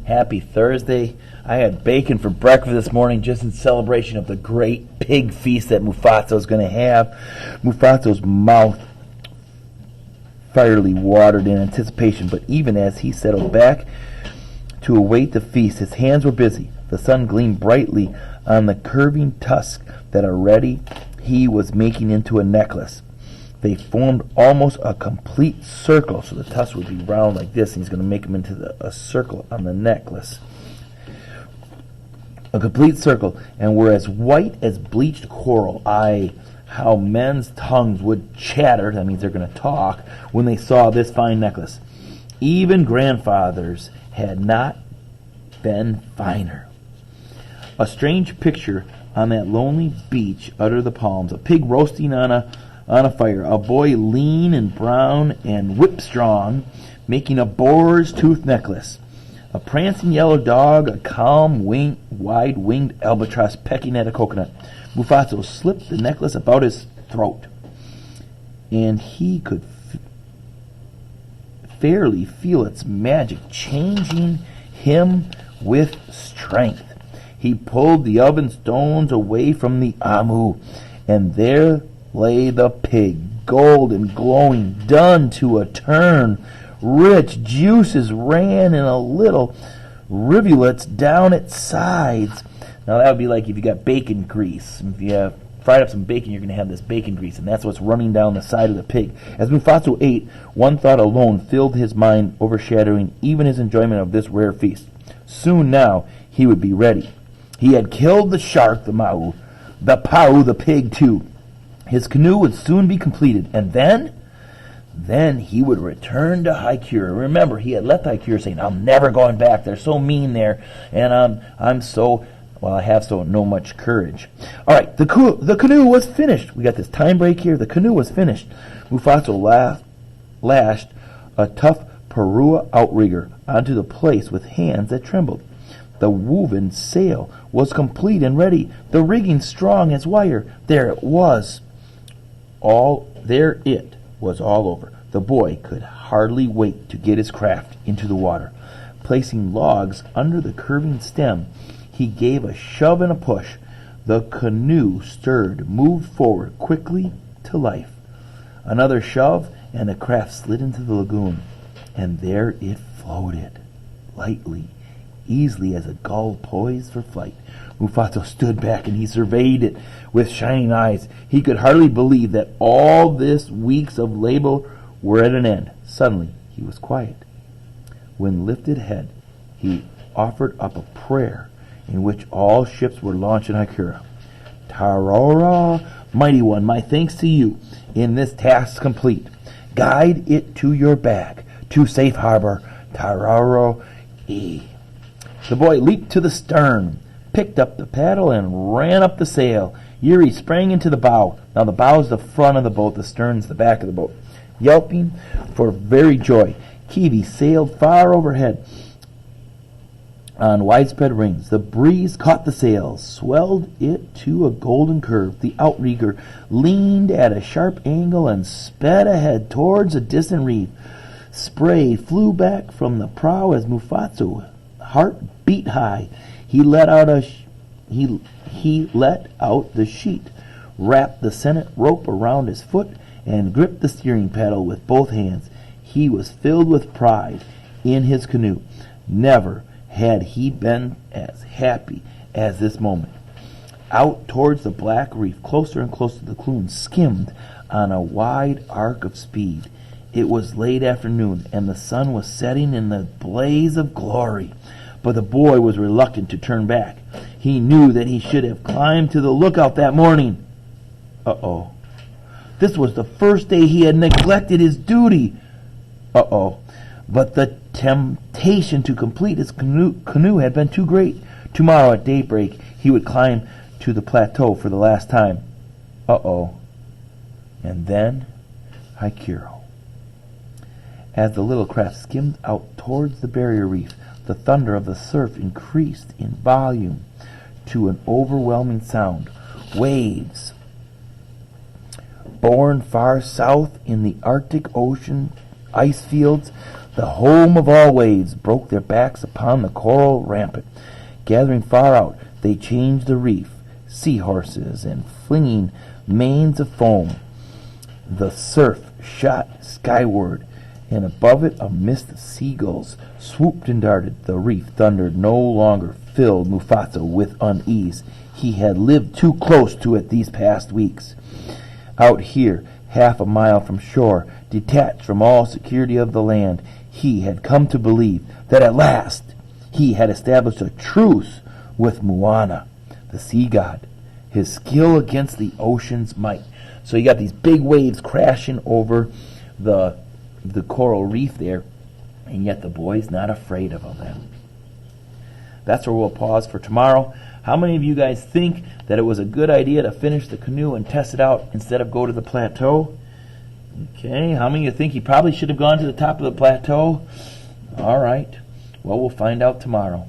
Happy Thursday. I had bacon for breakfast this morning just in celebration of the great pig feast that Mufasa is going to have. Mufasa's mouth fairly watered in anticipation, but even as he settled back to await the feast, his hands were busy. The sun gleamed brightly on the curving tusks that already he was making into a necklace. They formed almost a complete circle, so the tusks would be round like this, and he's going to make them into a circle on the necklace. A complete circle, and were as white as bleached coral. Aye, how men's tongues would chatter, that means they're going to talk, when they saw this fine necklace. Even grandfathers had not been finer. A strange picture on that lonely beach under the palms, a pig roasting on a fire, a boy lean and brown and whip-strong, making a boar's tooth necklace, a prancing yellow dog, a calm, wide-winged albatross pecking at a coconut. Mufasa slipped the necklace about his throat, and he could fairly feel its magic changing him with strength. He pulled the oven stones away from the Amu, and there lay the pig, gold and glowing, done to a turn. Rich juices ran in a little rivulets down its sides. Now that would be like if you got bacon grease. If you have fried up some bacon, you're going to have this bacon grease, and that's what's running down the side of the pig. As Mufasa ate, one thought alone filled his mind, overshadowing even his enjoyment of this rare feast. Soon now he would be ready. He had killed the shark, the Mau, the Pau, the pig too. His canoe would soon be completed, and then he would return to Haikura. Remember, he had left Haikura saying, I'm never going back. They're so mean there, and I have so no much courage. All right, the canoe was finished. We got this time break here. The canoe was finished. Mufasa lashed a tough parua outrigger onto the place with hands that trembled. The woven sail was complete and ready, the rigging strong as wire. There it was all over. The boy could hardly wait to get his craft into the water. Placing logs under the curving stem, he gave a shove and a push. The canoe stirred, moved forward quickly to life. Another shove, and the craft slid into the lagoon, and there it floated, lightly, easily as a gull poised for flight. Mufasa stood back and he surveyed it with shining eyes. He could hardly believe that all this weeks of labor were at an end. Suddenly he was quiet. With lifted head, he offered up a prayer in which all ships were launched in Haikura. Tarara, mighty one, my thanks to you in this task complete. Guide it to your bag, to safe harbor. Tararo e. The boy leaped to the stern, picked up the paddle, and ran up the sail. Yuri sprang into the bow. Now the bow is the front of the boat, the stern is the back of the boat. Yelping for very joy, Kiwi sailed far overhead on widespread rings. The breeze caught the sail, swelled it to a golden curve. The outrigger leaned at a sharp angle and sped ahead towards a distant reef. Spray flew back from the prow as Mufasa's heart beat high. He let out the sheet, wrapped the sennit rope around his foot, and gripped the steering paddle with both hands. He was filled with pride in his canoe. Never had he been as happy as this moment. Out towards the black reef, closer and closer, the canoe skimmed on a wide arc of speed. It was late afternoon, and the sun was setting in the blaze of glory. But the boy was reluctant to turn back. He knew that he should have climbed to the lookout that morning. Uh-oh. This was the first day he had neglected his duty. Uh-oh. But the temptation to complete his canoe had been too great. Tomorrow at daybreak, he would climb to the plateau for the last time. Uh-oh. And then, Haikura. As the little craft skimmed out towards the barrier reef, the thunder of the surf increased in volume to an overwhelming sound. Waves, born far south in the Arctic Ocean ice fields, the home of all waves, broke their backs upon the coral rampart. Gathering far out, they changed the reef, seahorses and flinging manes of foam. The surf shot skyward, and above it a mist of seagulls swooped and darted. The reef thundered no longer filled Mufasa with unease. He had lived too close to it these past weeks. Out here, half a mile from shore, detached from all security of the land, he had come to believe that at last he had established a truce with Moana, the sea god, his skill against the ocean's might. So you got these big waves crashing over the coral reef there, and yet the boy's not afraid of them. That's where we'll pause for tomorrow. How many of you guys think that it was a good idea to finish the canoe and test it out instead of go to the plateau? Okay, how many of you think he probably should have gone to the top of the plateau? All right, well, we'll find out tomorrow.